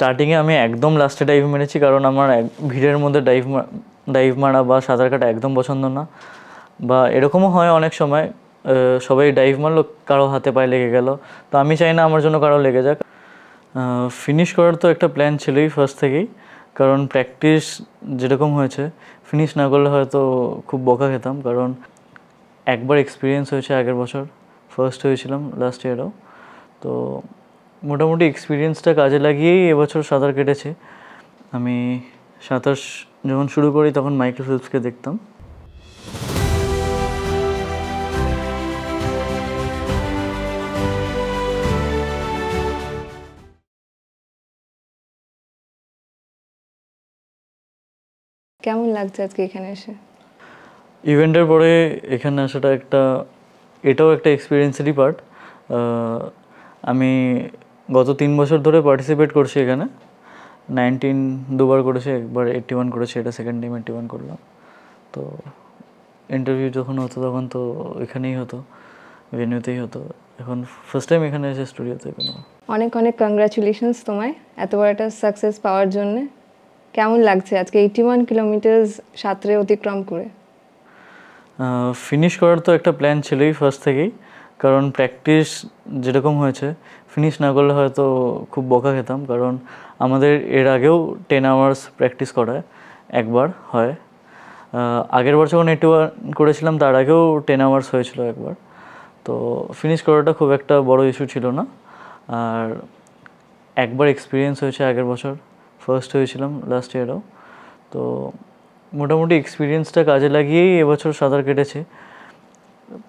স্টার্টিংয়ে আমি একদম লাস্টে ডাইভ মেরেছি, কারণ আমার ভিড়ের মধ্যে ডাইভ মারা বা সাঁতার কাটা একদম পছন্দ না। বা এরকমও হয় অনেক সময় সবাই ডাইভ মারলো, কারো হাতে পায়ে লেগে গেল, তো আমি চাই না আমার জন্য কারো লেগে যাক। ফিনিশ করার তো একটা প্ল্যান ছিলই ফার্স্ট থেকেই, কারণ প্র্যাকটিস যেরকম হয়েছে ফিনিশ না করলে হয়তো খুব বকা খেতাম। কারণ একবার এক্সপিরিয়েন্স হয়েছে আগের বছর, ফার্স্ট হয়েছিলাম লাস্ট ইয়ারও, তো মোটামুটি এক্সপিরিয়েন্সটা কাজে লাগিয়েই এবছর সাঁতার কেটেছি। আমি সাঁতার যখন শুরু করি তখন মাইকেল ফেলপসকে দেখতাম। কেমন লাগছে আজকে এখানে এসে? ইভেন্টের পরে এখানে আসাটা এটাও একটা এক্সপিরিয়েন্সেরই পার্ট। আমি গত 3 বছর ধরে পার্টিসিপেট করছি এখানে। 19 দুবার করেছি, একবার 81 করেছি, এটা সেকেন্ড টাইম 81 করলাম। তো ইন্টারভিউ যখন হতো তখন তো এখানেই হতো, ভেন্যুতেই হতো। এখন ফার্স্ট টাইম এখানে এসে স্টুডিওতে কোনো। অনেক অনেক কংগ্রাচুলেশনস তোমায় এত বড় একটা সাকসেস পাওয়ার জন্য। কেমন লাগছে আজকে 81 কিলোমিটার সাঁতরে অতিক্রম করে? ফিনিশ করার তো একটা প্ল্যান ছিলই ফার্স্ট থেকেই, কারণ প্র্যাকটিস যেরকম হয়েছে ফিনিশ না করলে হয়তো খুব বকা খেতাম। কারণ আমাদের এর আগেও 10 আওয়ার্স প্র্যাকটিস করায় একবার হয়। আগের বার যখন 81 করেছিলাম তার আগেও 10 আওয়ার্স হয়েছিল একবার। তো ফিনিশ করাটা খুব একটা বড় ইস্যু ছিল না। আর একবার এক্সপিরিয়েন্স হয়েছে আগের বছর, ফার্স্ট হয়েছিলাম লাস্ট ইয়ারও, তো মোটামুটি এক্সপিরিয়েন্সটা কাজে লাগিয়েই এবছর সাঁতার কেটেছি।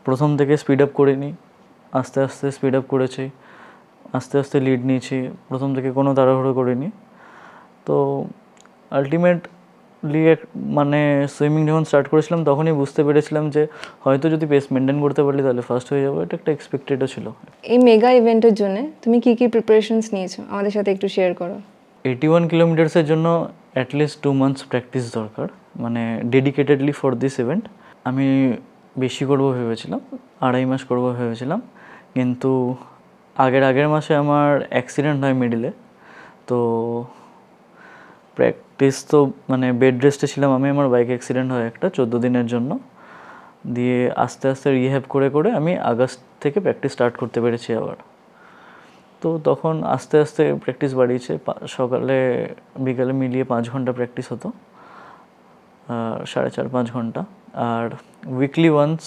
প্রথম থেকে স্পিড আপ করিনি, আস্তে আস্তে স্পিড আপ করেছি, আস্তে আস্তে লিড নিয়েছি, প্রথম থেকে কোনো তাড়াহুড়ো করিনি। তো আলটিমেটলি মানে সুইমিং যখন স্টার্ট করেছিলাম তখনই বুঝতে পেরেছিলাম যে হয়তো যদি পেস মেনটেন করতে পারলি তাহলে ফার্স্ট হয়ে যাবো, এটা একটা এক্সপেক্টেডও ছিল। এই মেগা ইভেন্টের জন্য তুমি কি কি প্রিপারেশনস নিয়েছো আমাদের সাথে একটু শেয়ার করো। 81 কিলোমিটার্সের জন্য অ্যাটলিস্ট 2 মান্থস প্র্যাকটিস দরকার, মানে ডেডিকেটেডলি ফর দিস ইভেন্ট। আমি বেশি করবো ভেবেছিলাম, 2.5 মাস করবো ভেবেছিলাম, কিন্তু আগের মাসে আমার অ্যাক্সিডেন্ট হয় মিডিলে। তো প্র্যাকটিস তো মানে বেড রেস্টে ছিলাম আমি, আমার বাইক অ্যাক্সিডেন্ট হয় একটা 14 দিনের জন্য। দিয়ে আস্তে আস্তে রিহ্যাব করে করে আমি আগস্ট থেকে প্র্যাকটিস স্টার্ট করতে পেরেছি আবার। তো তখন আস্তে আস্তে প্র্যাকটিস বাড়িয়েছে, সকালে বিকালে মিলিয়ে 5 ঘন্টা প্র্যাকটিস হতো, 4.5-5 ঘন্টা। আর উইকলি ওয়ান্স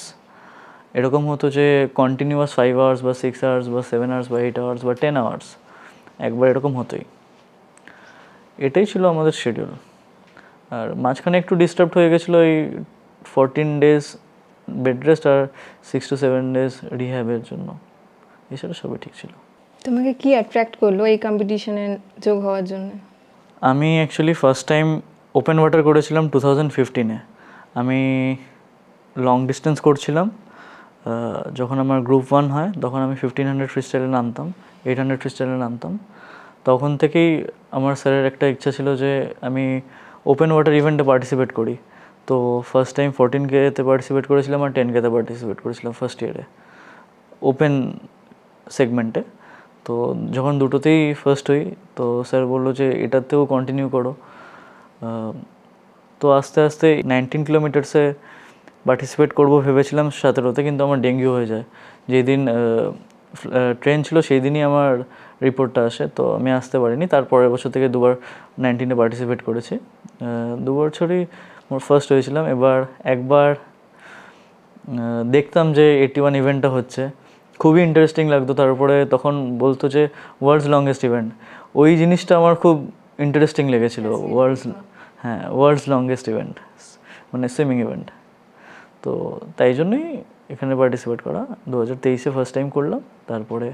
এরকম হতো যে কন্টিনিউয়াস 5 আওয়ার্স বা 6 আওয়ার্স বা 7 আওয়ার্স বা 8 আওয়ার্স বা 10 আওয়ার্স একবার এরকম হতোই। এটাই ছিল আমাদের শিডিউল। আর মাঝখানে একটু ডিস্টার্ব হয়ে গেছিলো এই 14 ডেজ বেড রেস্ট আর 6 to 7 ডেজ রিহ্যাবের জন্য, এছাড়া সবই ঠিক ছিল। তোমাকে কি অ্যাট্রাক্ট করলো এই কম্পিটিশনে যোগ হওয়ার জন্য? আমি actually first time open water করেছিলাম 2015-এ। আমি লং ডিস্টেন্স করছিলাম, যখন আমার গ্রুপ 1 হয় তখন আমি 1500 ফ্রিস্টাইলে নামতাম, 800 ফ্রিস্টাইলে নামতাম। তখন থেকেই আমার স্যারের একটা ইচ্ছা ছিল যে আমি ওপেন ওয়াটার ইভেন্টে পার্টিসিপেট করি। তো ফার্স্ট টাইম 14K-তে পার্টিসিপেট করেছিলাম আর 10K-তে পার্টিসিপেট করেছিলাম ফার্স্ট ইয়ারে ওপেন সেগমেন্টে। তো যখন দুটোতেই ফার্স্ট হই তো স্যার বললো যে এটাতেও কন্টিনিউ করো। তো আস্তে আস্তে 19 কিলোমিটার্সে পার্টিসিপেট করবো ভেবেছিলাম 17-তে, কিন্তু আমার ডেঙ্গু হয়ে যায়। যেই দিন ট্রেন ছিল সেই দিনই আমার রিপোর্টটা আসে, তো আমি আসতে পারিনি। তারপরের বছর থেকে 2বার 19-এ পার্টিসিপেট করেছি, 2 বছরই মোর ফার্স্ট হয়েছিলাম। এবার একবার দেখতাম যে 81 ইভেন্টটা হচ্ছে, খুবই ইন্টারেস্টিং লাগতো। তারপরে তখন বলতো যে ওয়ার্ল্ডস লংগেস্ট ইভেন্ট, ওই জিনিসটা আমার খুব ইন্টারেস্টিং লেগেছিলো। ওয়ার্ল্ডস লংগেস্ট ইভেন্ট মানে সুইমিং ইভেন্ট। তো তাই জন্যই এখানে পার্টিসিপেট করা। 2023-এ ফার্স্ট টাইম করলাম, তারপরে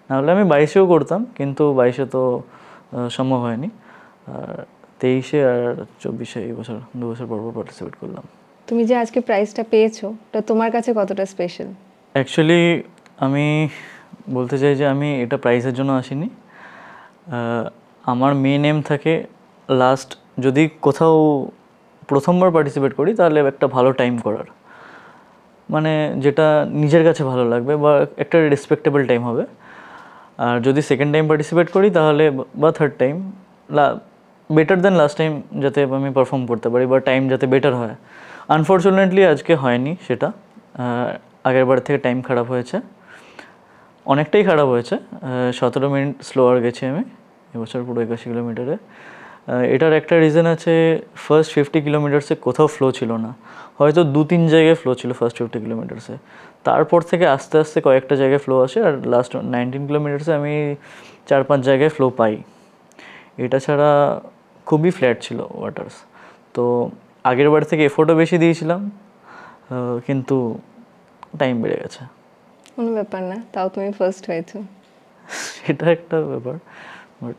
নাহলে আমি 22-এও করতাম, কিন্তু 22-এ তো সম্ভব হয়নি। আর 23-এ আর 24-এ এই বছর 2 বছর পর পার্টিসিপেট করলাম। তুমি যে আজকে প্রাইজটা পেয়েছো এটা তোমার কাছে কতটা স্পেশাল? অ্যাকচুয়ালি আমি বলতে চাই যে আমি এটা প্রাইজের জন্য আসিনি। আমার মেন এম থাকে লাস্ট যদি কোথাও প্রথমবার পার্টিসিপেট করি তাহলে একটা ভালো টাইম করার, মানে যেটা নিজের কাছে ভালো লাগবে বা একটা রেসপেক্টেবল টাইম হবে। আর যদি সেকেন্ড টাইম পার্টিসিপেট করি তাহলে বা থার্ড টাইম বেটার দেন লাস্ট টাইম যাতে আমি পারফর্ম করতে পারি বা টাইম যাতে বেটার হয়। আনফর্চুনেটলি আজকে হয়নি সেটা, আগের বার থেকে টাইম খারাপ হয়েছে, অনেকটাই খারাপ হয়েছে। 17 মিনিট স্লোয়ার গেছি আমি এবছর পুরো 81 কিলোমিটারে। এটার একটা রিজন আছে, ফার্স্ট 50 কিলোমিটার্সে কোথাও ফ্লো ছিল না, হয়তো 2-3 জায়গায় ফ্লো ছিল ফার্স্ট 50 কিলোমিটার্সে, তারপর থেকে আস্তে আস্তে কয়েকটা জায়গায় ফ্লো আসে, আর লাস্ট 19 কিলোমিটার্সে আমি 4-5 জায়গায় ফ্লো পাই। এটা ছাড়া খুবই ফ্ল্যাট ছিল ওয়াটার্স। তো আগের বার থেকে এফোর্টও বেশি দিয়েছিলাম, কিন্তু টাইম বেড়ে গেছে। কোনো ব্যাপার না, তাও তুমি ফার্স্ট হয়েছো। সেটা একটা ব্যাপার, বাট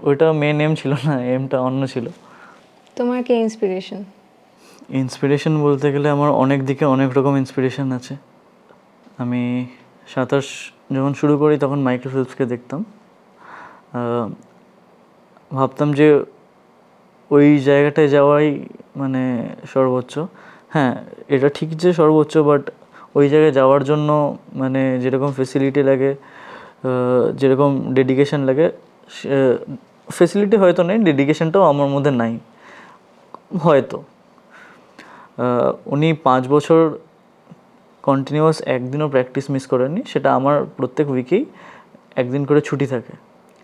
ওইটা মেন এম ছিল না, এমটা অন্য ছিল। তোমার কে ইন্সপিরেশন? ইন্সপিরেশন বলতে গেলে আমার অনেক দিকে অনেক রকম ইন্সপিরেশন আছে। আমি সাঁতার যখন শুরু করি তখন মাইকেল ফেলপসকে দেখতাম, ভাবতাম যে ওই জায়গাটায় যাওয়াই মানে সর্বোচ্চ। হ্যাঁ, এটা ঠিক যে সর্বোচ্চ, বাট ওই জায়গায় যাওয়ার জন্য মানে যেরকম ফেসিলিটি লাগে, যেরকম ডেডিকেশন লাগে, ফেসিলিটি হয়তো নেই, ডেডিকেশনটাও আমার মধ্যে নাই হয়তো। উনি 5 বছর কন্টিনিউয়াস একদিনও প্র্যাকটিস মিস করেননি, সেটা আমার প্রত্যেক উইকেই একদিন করে ছুটি থাকে,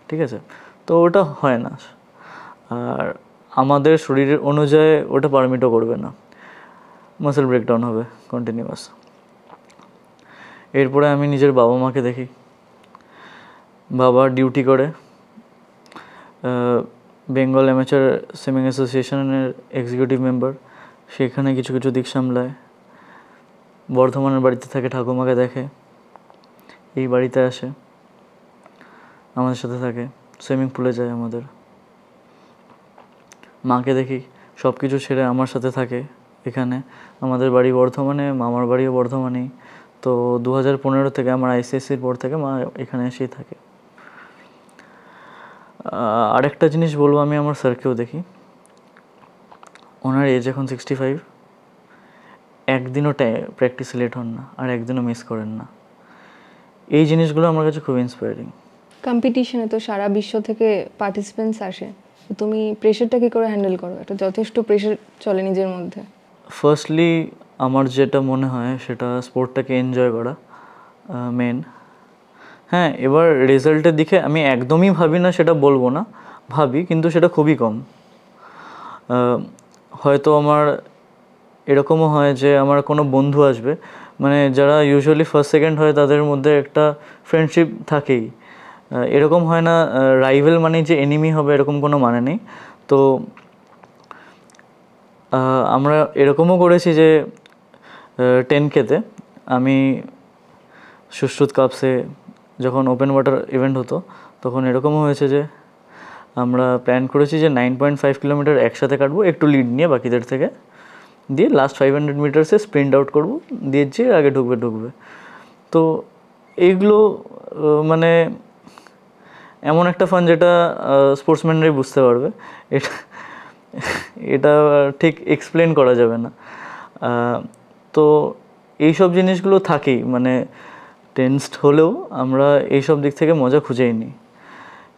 ঠিক আছে? তো ওটা হয় না, আর আমাদের শরীরের অনুযায়ী ওটা পারমিটও করবে না, মাসেল ব্রেকডাউন হবে কন্টিনিউয়াস। এরপরে আমি নিজের বাবা মাকে দেখি, বাবা ডিউটি করে বেঙ্গল অ্যামেচার সুইমিং অ্যাসোসিয়েশনের এক্সিকিউটিভ মেম্বার, সেখানে কিছু কিছু দিক সামলায়। বর্ধমানের বাড়িতে থাকে, ঠাকুমাকে দেখে, এই বাড়িতে আসে, আমাদের সাথে থাকে, সুইমিং পুলে যায় আমাদের। মাকে দেখি, সব কিছু ছেড়ে আমার সাথে থাকে এখানে। আমাদের বাড়ি বর্ধমানে, মামার বাড়িও বর্ধমানেই। তো 2015 থেকে আমার আইসিএসসির পর থেকে মা এখানে এসেই থাকে। আরেকটা জিনিস বলবো, আমি আমার স্যারকেও দেখি, ওনার এজ এখন 65, একদিনও প্র্যাকটিস লেট হন না, আর একদিনও মিস করেন না। এই জিনিসগুলো আমার কাছে খুব ইন্সপায়ারিং। কম্পিটিশনে তো সারা বিশ্ব থেকে পার্টিসিপেন্টস আসে, তো তুমি প্রেশারটা কী করে হ্যান্ডেল করো? একটা যথেষ্ট প্রেশার চলে নিজের মধ্যে। ফার্স্টলি আমার যেটা মনে হয় সেটা স্পোর্টটাকে এনজয় করা মেন। হ্যাঁ, এবার রেজাল্টের দিকে আমি একদমই ভাবি না সেটা বলবো না, ভাবি, কিন্তু সেটা খুবই কম। হয়তো আমার এরকমও হয় যে আমার কোনো বন্ধু আসবে, মানে যারা ইউজুয়ালি ফার্স্ট সেকেন্ড হয় তাদের মধ্যে একটা ফ্রেন্ডশিপ থাকেই, এরকম হয় না রাইভেল মানে যে এনিমি হবে এরকম কোনো মানে নেই। তো আমরা এরকমও করেছি যে 10K-তে আমি সুশ্রুত কাপসে যখন ওপেন ওয়াটার ইভেন্ট হতো তখন এরকমও হয়েছে যে আমরা প্ল্যান করেছি যে 9.5 কিলোমিটার একসাথে কাটবো, একটু লিড নিয়ে বাকিদের থেকে, দিয়ে লাস্ট 500 মিটার্সে স্প্রিন্ট আউট করবো, দিয়ে যে আগে ঢুকবে। তো এইগুলো মানে এমন একটা ফান যেটা স্পোর্টসম্যানরাই বুঝতে পারবে, এটা ঠিক এক্সপ্লেন করা যাবে না। তো এইসব জিনিসগুলো থাকেই, মানে টেন্সড হলেও আমরা এইসব দিক থেকে মজা খুঁজেই নিই।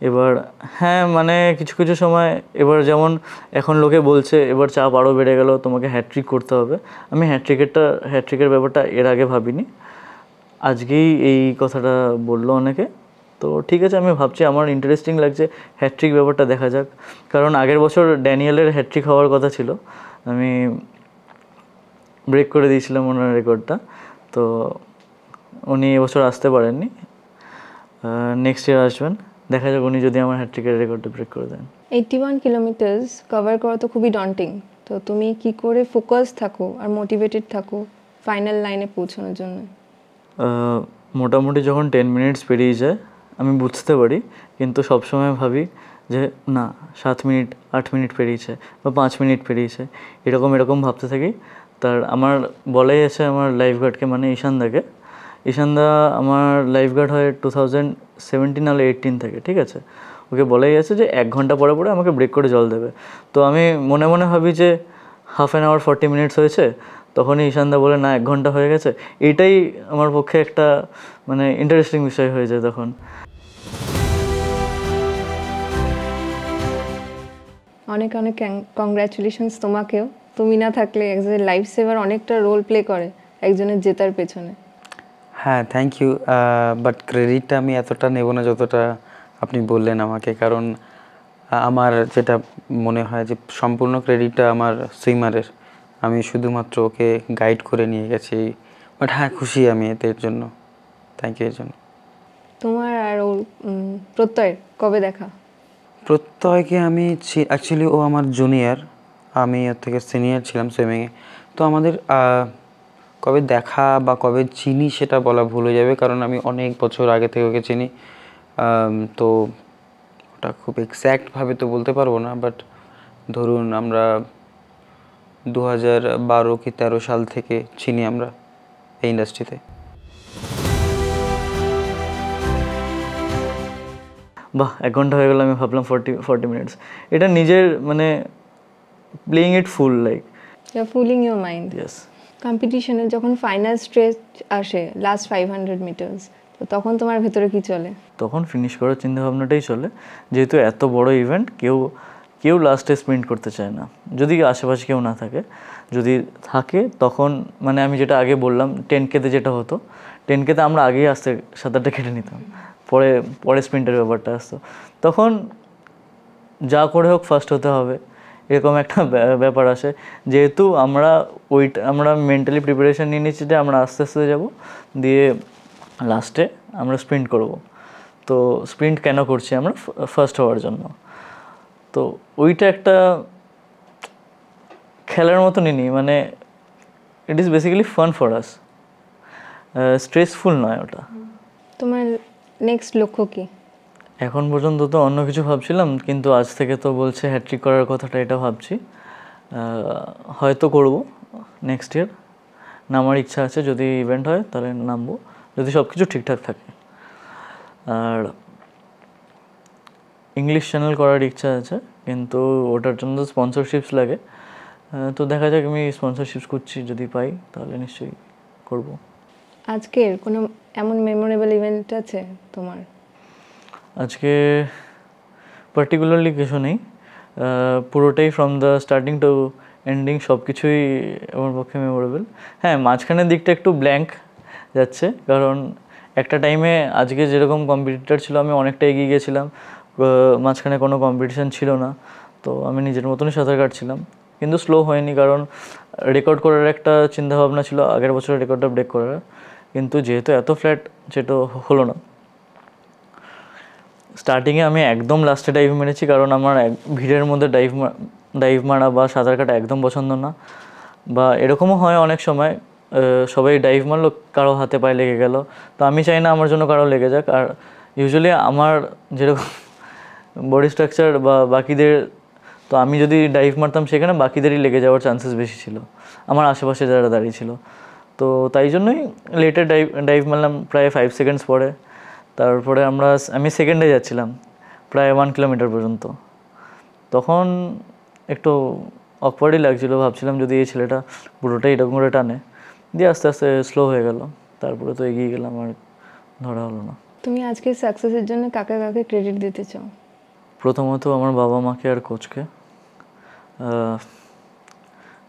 এবার হ্যাঁ, মানে কিছু কিছু সময়, এবার যেমন এখন লোকে বলছে এবার চাপ আরও বেড়ে গেল, তোমাকে হ্যাট্রিক করতে হবে। আমি হ্যাট্রিকের ব্যাপারটা এর আগে ভাবিনি, আজকেই এই কথাটা বললো অনেকে। তো ঠিক আছে, আমি ভাবছি, আমার ইন্টারেস্টিং লাগছে হ্যাট্রিক ব্যাপারটা, দেখা যাক। কারণ আগের বছর ড্যানিয়েলের হ্যাট্রিক হওয়ার কথা ছিল, আমি ব্রেক করে দিয়েছিলাম ওনার রেকর্ডটা। তো উনি এবছর আসতে পারেননি, নেক্সট ইয়ার আসবেন, দেখা যাক উনি যদি আমার হ্যাট্রিকের রেকর্ডটা ব্রেক করে দেন। 81 কিলোমিটার্স কভার করা তো খুবই ডন্টিং, তো তুমি কি করে ফোকাস থাকো আর মোটিভেটেড থাকো ফাইনাল লাইনে পৌঁছানোর জন্য? মোটামুটি যখন 10 মিনিটস পেরিয়ে যায় আমি বুঝতে পারি, কিন্তু সবসময় ভাবি যে না, 7 মিনিট 8 মিনিট পেরিয়েছে বা 5 মিনিট পেরিয়েছে, এরকম ভাবতে থাকি। তার আমার বলাই আছে আমার লাইফগার্ডকে, মানে ঈশানদা আমার লাইফগার্ড হয় 2017 নাহলে 18 থেকে, ঠিক আছে? ওকে বলাই আছে যে 1 ঘন্টা পরে পরে আমাকে ব্রেক করে জল দেবে। তো আমি মনে মনে ভাবি যে হাফ অ্যান আওয়ার 40 মিনিটস হয়েছে, তখনই ঈশানদা বলে না 1 ঘন্টা হয়ে গেছে। এইটাই আমার পক্ষে একটা মানে ইন্টারেস্টিং বিষয় হয়ে যায় তখন। অনেক অনেক কংগ্রাচুলেশনস তোমাকেও। তুমি না থাকলে অ্যাজ এ লাইফ সেভার অনেকটা রোল প্লে করে একজনের জেতার পেছনে। হ্যাঁ, থ্যাংক ইউ। বাট ক্রেডিটটা আমি এতটা নেব না যতটা আপনি বললেন আমাকে, কারণ আমার যেটা মনে হয় যে সম্পূর্ণ ক্রেডিটটা আমার সুইমারের। আমি শুধুমাত্র ওকে গাইড করে নিয়ে গেছি। বাট হ্যাঁ, খুশি আমি এর জন্য। থ্যাংক ইউ এর জন্য। তোমার আর ওর প্রত্যয়ের কবে দেখা? প্রত্যয়কে আমি অ্যাকচুয়ালি ও আমার জুনিয়র, আমি ওর থেকে সিনিয়র ছিলাম সুইমিংয়ে। তো আমাদের কবে দেখা বা কবে চিনি সেটা বলা ভুল হয়ে যাবে, কারণ আমি অনেক বছর আগে থেকে ওকে চিনি। তো ওটা খুব এক্স্যাক্টভাবে তো বলতে পারবো না, বাট ধরুন আমরা 2012 কি 13 সাল থেকে চিনি আমরা এই ইন্ডাস্ট্রিতে। বাহ, 1 ঘন্টা হয়ে গেল, আমি ভাবলাম 40 মিনিটস। এটা নিজের মানে playing it fool like you fooling your mind. Yes. কম্পিটিশনে যখন ফাইনাল স্ট্রেচ আসে লাস্ট 500 মিটার্স, তো তখন তোমার ভেতরে কি চলে? তখন ফিনিশ করার চিন্তাভাবনাটাই চলে, যেহেতু এত বড় ইভেন্ট, কেউ লাস্টে স্প্রিন্ট করতে চায় না যদি আশেপাশে কেউ না থাকে। যদি থাকে তখন মানে আমি যেটা আগে বললাম 10K-তে যেটা হতো, 10K-তে আমরা আগেই আসতে সাঁতারটা কেটে নিতাম, পরে স্প্রিন্টের ব্যাপারটা আসতো। তখন যা করে হোক ফার্স্ট হতে হবে এরকম একটা ব্যাপার আসে। যেহেতু আমরা মেন্টালি প্রিপারেশন নিয়ে নিচ্ছি যে আমরা আস্তে আস্তে যাব, দিয়ে লাস্টে আমরা স্প্রিন্ট করব। তো স্প্রিন্ট কেন করছি আমরা? ফার্স্ট হওয়ার জন্য। তো ওইটা একটা খেলার মতনই নিই, মানে it is basically fun for us, stressful নয় ওটা। তোমার নেক্সট লক্ষ্য কি? এখন পর্যন্ত তো অন্য কিছু ভাবছিলাম, কিন্তু আজ থেকে তো বলছে হ্যাট্রিক করার কথাটা, এটা ভাবছি। হয়তো করব নেক্সট ইয়ার, নামার ইচ্ছা আছে। যদি ইভেন্ট হয় তাহলে নামবো, যদি সব কিছু ঠিকঠাক থাকে। আর ইংলিশ চ্যানেল করার ইচ্ছা আছে, কিন্তু ওটার জন্য তো স্পন্সরশিপস লাগে। তো দেখা যাক, আমি স্পন্সরশিপস করছি, যদি পাই তাহলে নিশ্চয়ই করব। আজকের কোনো এমন মেমোরেবল ইভেন্ট আছে তোমার? আজকে পার্টিকুলারলি কিছু নেই, পুরোটাই from the starting two ending সব কিছুই আমার পক্ষে মেমোরেবল। হ্যাঁ, মাঝখানের দিকটা একটু ব্ল্যাঙ্ক যাচ্ছে, কারণ একটা টাইমে আজকে যেরকম কম্পিটিটর ছিল আমি অনেকটা এগিয়ে গিয়েছিলাম, মাঝখানে কোনো কম্পিটিশান ছিল না, তো আমি নিজের মতনই সাঁতার কাটছিলাম। কিন্তু স্লো হয়নি, কারণ রেকর্ড করার একটা চিন্তাভাবনা ছিল, আগের বছরের রেকর্ডটা ব্রেক করার, কিন্তু যেহেতু এত ফ্ল্যাট সেটা হলো না। স্টার্টিংয়ে আমি একদম লাস্টে ডাইভ মেরেছি, কারণ আমার ভিড়ের মধ্যে ডাইভ মারা বা সাঁতার কাটা একদম পছন্দ না। বা এরকমও হয় অনেক সময়, সবাই ডাইভ মারলো, কারো হাতে পায়ে লেগে গেল, তো আমি চাই না আমার জন্য কারো লেগে যাক। আর ইউজুয়ালি আমার যেরকম বডি স্ট্রাকচার বা বাকিদের, তো আমি যদি ডাইভ মারতাম সেখানে বাকিদেরই লেগে যাওয়ার চান্সেস বেশি ছিল, আমার আশেপাশে যারা দাঁড়িয়ে ছিল। তো তাই জন্যই লেটে ডাইভ মারলাম প্রায় 5 সেকেন্ডস পরে। তারপরে আমি সেকেন্ডে যাচ্ছিলাম প্রায় 1 কিলোমিটার পর্যন্ত। তখন একটু অকওয়ার্ডই লাগছিলো, ভাবছিলাম যদি এই ছেলেটা পুরোটাই এরকম করে টানে, দিয়ে আস্তে আস্তে স্লো হয়ে গেল, তারপরে তো এগিয়ে গেলাম, আর ধরা হলো না। তুমি আজকে সাকসেসের জন্য কাকে কাকে ক্রেডিট দিতে চাও? প্রথমত আমার বাবা মাকে আর কোচকে,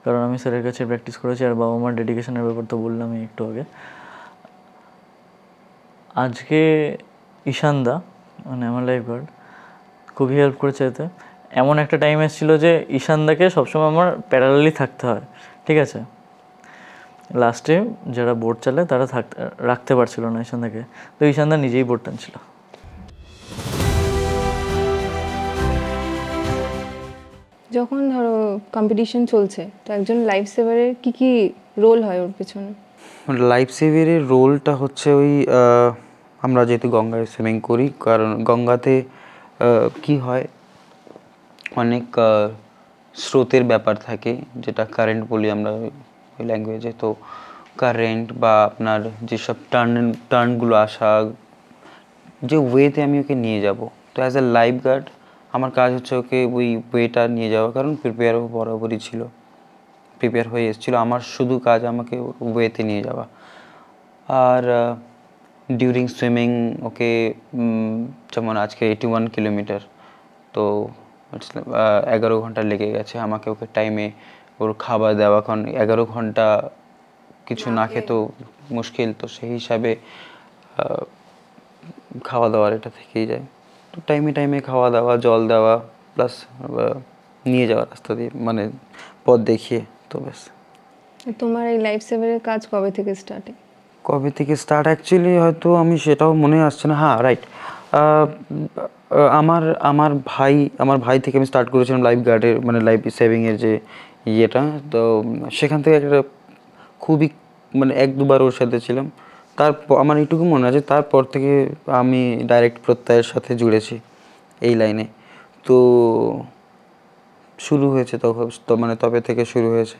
কারণ আমি স্যারের কাছে প্র্যাকটিস করেছি, আর বাবা মার ডেডিকেশনের ব্যাপার তো বললামই একটু আগে। আজকে ঈশানদা, মানে আমার লাইফ গার্ড, খুবই হেল্প করেছে এতে। এমন একটা টাইম এসেছিলো যে ঈশানদাকে সবসময় আমার প্যারালালি থাকতে হয়, ঠিক আছে? লাস্টে যারা বোট চালায় তারা রাখতে পারছিল না ঈশানদাকে, তো ঈশানদা নিজেই বোট টানছিল। যখন ধরো কম্পিটিশন চলছে, তো একজন লাইফ সেভারের কি কি রোল হয় ওর পেছনে? লাইফ সেভারের রোলটা হচ্ছে ওই আমরা যেহেতু গঙ্গায় সুইমিং করি, কারণ গঙ্গাতে কি হয়, অনেক স্রোতের ব্যাপার থাকে, যেটা কারেন্ট বলি আমরা ওই ল্যাঙ্গুয়েজে। তো কারেন্ট বা আপনার যেসব টার্নগুলো আসা, যে ওয়েতে আমি ওকে নিয়ে যাব, তো অ্যাজ এ লাইফ গার্ড আমার কাজ হচ্ছে ওকে ওই ওয়েটা নিয়ে যাওয়া, কারণ প্রিপেয়ারও বরাবরই ছিল, প্রিপেয়ার হয়ে এসেছিলো। আমার শুধু কাজ আমাকে ওয়েতে নিয়ে যাওয়া। আর ডিউরিং সুইমিং ওকে, যেমন আজকে 81 কিলোমিটার, তো 11 ঘন্টা লেগে গেছে আমাকে ওকে টাইমে ওর খাবার দেওয়া, কারণ 11 ঘন্টা কিছু না খেয়ে তো মুশকিল, তো সেই হিসাবে খাওয়া দাওয়ার এটা থেকেই যায়। তো টাইমে টাইমে খাওয়া দাওয়া, জল দেওয়া, প্লাস নিয়ে যাওয়া রাস্তা দিয়ে, মানে পথ দেখিয়ে, তো ব্যাস। তোমার এই লাইফ সেভারের কাজ কবে থেকে স্টার্টিং? কবে থেকে স্টার্ট অ্যাকচুয়ালি হয়তো আমি সেটাও মনে আসছে না। হ্যাঁ রাইট, আমার ভাই থেকে আমি স্টার্ট করেছিলাম লাইফ গার্ডের, মানে লাইফ সেভিংয়ের যে ইয়েটা। তো সেখান থেকে একটা খুবই মানে 1-2 বার ওর সাথে ছিলাম। তারপর আমার এইটুকু মনে আছে, তারপর থেকে আমি ডাইরেক্ট প্রত্যয়ের সাথে জুড়েছি এই লাইনে। তো শুরু হয়েছে তখন, মানে তবে থেকে শুরু হয়েছে।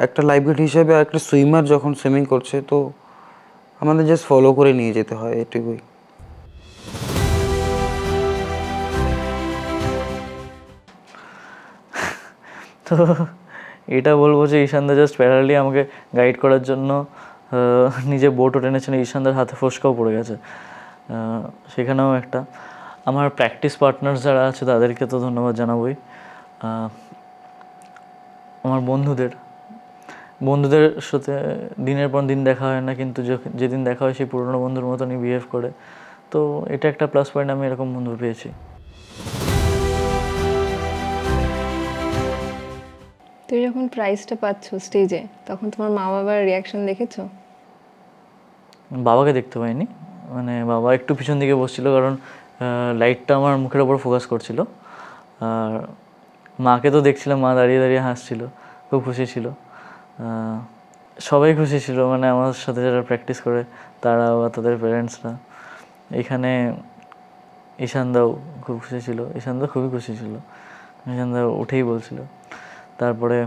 একটা লাইফগার্ড হিসেবে একটা সুইমার যখন সুইমিং করছে, তো আমাদের জাস্ট ফলো করে নিয়ে যেতে হয়, এটুকুই। তো এটা বলবো যে ঈশানদা জাস্ট প্যারালি আমাকে গাইড করার জন্য নিজে বোটও টেনেছেন, ঈশানদার হাতে ফোসকাও পড়ে গেছে, সেখানেও একটা। আমার প্র্যাকটিস পার্টনার যারা আছে তাদেরকে তো ধন্যবাদ জানাবোই। আমার বন্ধুদের সাথে দিনের পর দিন দেখা হয় না, কিন্তু যেদিন দেখা হয় সেই পুরনো বন্ধুর মতনই বিহেভ করে, তো এটা একটা প্লাস পয়েন্ট, আমি এরকম বন্ধু পেয়েছি। তুই যখন প্রাইজটা পাচ্ছ স্টেজে, তখন তোমার মা বাবার রিয়াকশন দেখেছো? বাবাকে দেখতে পাইনি, মানে বাবা একটু পিছন দিকে বসছিল, কারণ লাইটটা আমার মুখের ওপর ফোকাস করছিল। আর মাকে তো দেখছিলাম, মা দাঁড়িয়ে দাঁড়িয়ে হাসছিল, খুব খুশি ছিল। সবাই খুশি ছিল, মানে আমার সাথে যারা প্র্যাকটিস করে তারা বা তাদের প্যারেন্টসরা। এখানে ঈশানদাও খুব খুশি ছিল, ঈশানদা খুবই খুশি ছিল, ঈশানদা উঠেই বলছিল। তারপরে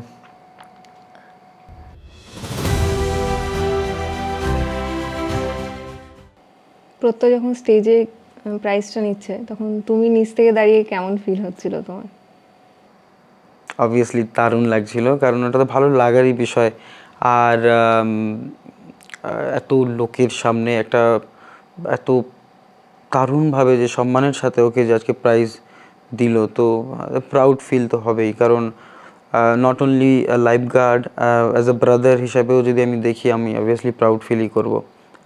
প্রত্যয় যখন স্টেজে প্রাইজটা নিচ্ছে, তখন তুমি নিচ থেকে দাঁড়িয়ে কেমন ফিল হচ্ছিল তোমার? অবভিয়াসলি দারুণ লাগছিল, কারণ ওটা তো ভালো লাগারই বিষয়। আর এত লোকের সামনে একটা এত দারুণভাবে যে সম্মানের সাথে ওকে যে আজকে প্রাইজ দিল, তো প্রাউড ফিল তো হবেই। কারণ not only life guard, as a brother হিসাবেও যদি আমি দেখি, আমি অবভিয়াসলি প্রাউড ফিলই করব।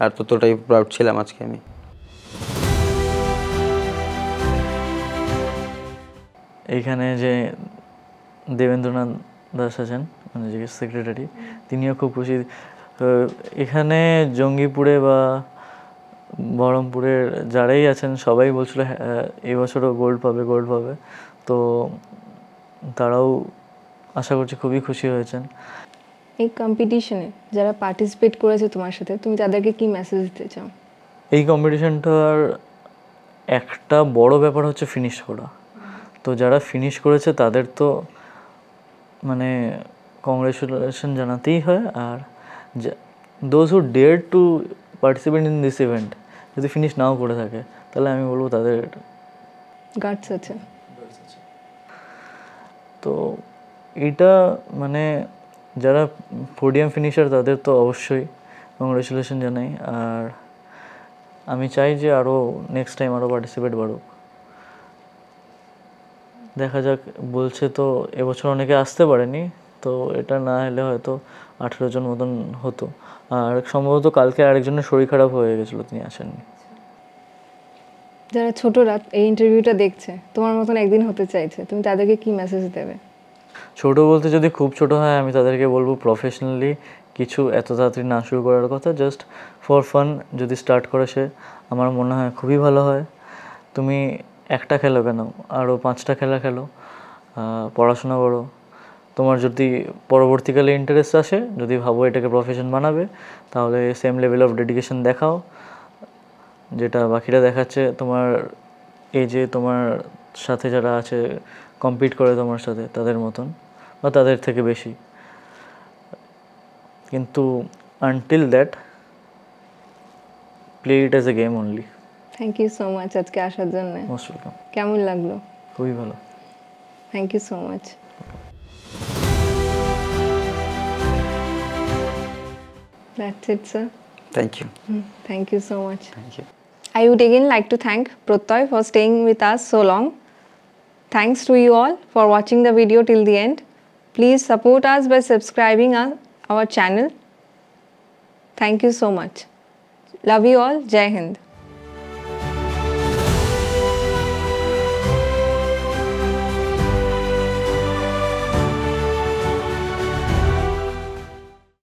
আর ততটাই প্রাউড ছিলাম আজকে আমি। এইখানে যে দেবেন্দ্রনাথ দাস আছেন, মানে যে সেক্রেটারি, তিনিও খুব খুশি। এখানে জঙ্গিপুরে বা বহরমপুরের যারাই আছেন সবাই বলছিল এবছরও গোল্ড পাবে, তো তারাও আশা করছি খুবই খুশি হয়েছেন। এই কম্পিটিশনে যারা পার্টিসিপেট করেছে তোমার সাথে, তুমি তাদেরকে কি মেসেজ দিতে চাও? এই কম্পিটিশনটার একটা বড় ব্যাপার হচ্ছে ফিনিশ করা। তো যারা ফিনিশ করেছে তাদের তো মানে কংগ্রেচুলেশন জানাতেই হয়। আর those who dare to participate in this event যদি ফিনিশ নাও করে থাকে, তাহলে আমি বলবো তাদের গার্ডস আছে। তো এটা মানে যারা পোডিয়াম ফিনিশার তাদের তো অবশ্যই কংগ্রেচুলেশন জানাই। আর আমি চাই যে আরও নেক্সট টাইম আরও পার্টিসিপেট বাড়ুক। দেখা যাক, বলছে তো এবছর অনেকে আসতে পারেনি, তো এটা না হলে হয়তো 18 জন মতন হতো। আর সম্ভবত কালকে আরেকজনের শরীর খারাপ হয়ে গেছিলো, তিনি আসেননি। যারা ছোটরা এই ইন্টারভিউটা দেখছে, তোমার মতন একদিন হতে চাইছে, তুমি তাদেরকে কি মেসেজ দেবে? ছোট বলতে যদি খুব ছোট হয়, আমি তাদেরকে বলবো প্রফেশনালি কিছু এত তাড়াতাড়ি না শুরু করার কথা, জাস্ট ফর ফান যদি স্টার্ট করে সে, আমার মনে হয় খুবই ভালো হয়। তুমি একটা খেলো কেন, আরও 5টা খেলা খেলো, পড়াশোনা করো। তোমার যদি পরবর্তীকালে ইন্টারেস্ট আসে, যদি ভাবো এটাকে প্রফেশন বানাবে, তাহলে সেম লেভেল অফ ডেডিকেশন দেখাও যেটা বাকিরা দেখাচ্ছে। তোমার এই যে তোমার সাথে যারা আছে কম্পিট করে তোমার সাথে, তাদের মতন বা তাদের থেকে বেশি, কিন্তু until that play it as a game only. Thank you so much আজকে আসার জন্য। Most welcome. কেমন লাগলো? খুবই ভালো। Thank you so much. That's it, sir. Thank you. Thank you so much. Thank you. I would again like to thank Protoy for staying with us so long. Thanks to you all for watching the video till the end. Please support us by subscribing our channel. Thank you so much. Love you all. Jai Hind.